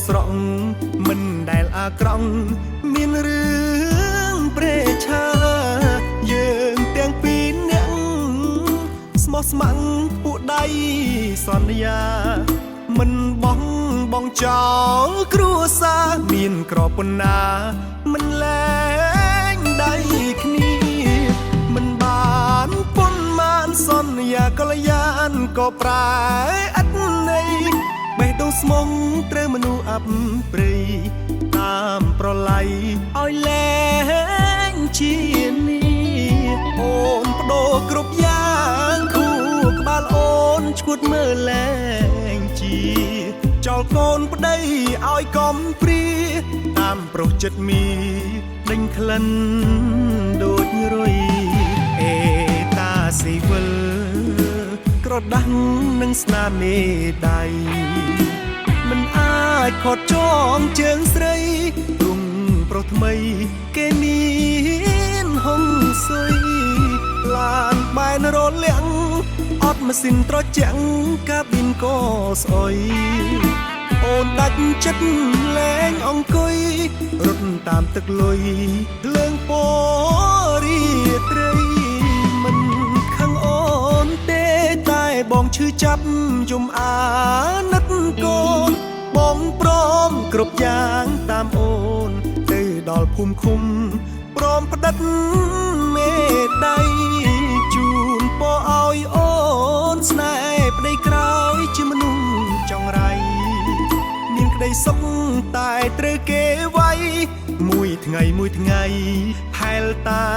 ស្រង់មិនដែលអាក្រង់មានរឿងព្រេឆាយើងទាំងពីរនាក់ស្មោះស្ម័គ្រពួកដៃសន្យាមិនបោះបង់ចោលគ្រួសារមានក្របប៉ុណ្ណាមិនលែងដៃគ្នាមិនបានប៉ុន្មានសន្យាកល្យានក៏ប្រែឥតន័យបេះដូងស្មុំត្រូវមនុស្សអាប់ព្រៃតាមប្រឡ័យឲ្យលែងជានេះអូនបដូរគ្រប់យ៉ាងគូក្បាលអូនឈួតមើលលែងជាចោលកូនប្តីឲ្យកំព្រាតាមប្រុសចិត្តមីដេញក្លិនដូចរុយអេតាស៊ីវិលក្រដាស់នឹងស្នាមមេដៃមិនអាចខត់ចងជើងស្រីរុំប្រុសថ្មីគេមានហុងសុយឡានបែនរលាំងអត់ម៉ាស៊ីនត្រជាក់កាប៊ីនក៏ស្អុយអូនដាច់ចិត្តលែងអង្គុយរត់តាមទឹកលុយលើងពរីត្រីមិនខឹងអូនទេតែបងឈឺចាប់យំអាណិតកូនបងព្រមគ្រប់យ៉ាងតាមអូនទៅដល់ភូមិឃុំព្រមផ្ដិតមេដៃជូនពរឲ្យអូនស្នេហ៍ប្តីក្រោយជាមនុស្សចង្រៃមានក្តីសុខតែត្រូវគេវាយមួយថ្ងៃហែលតែ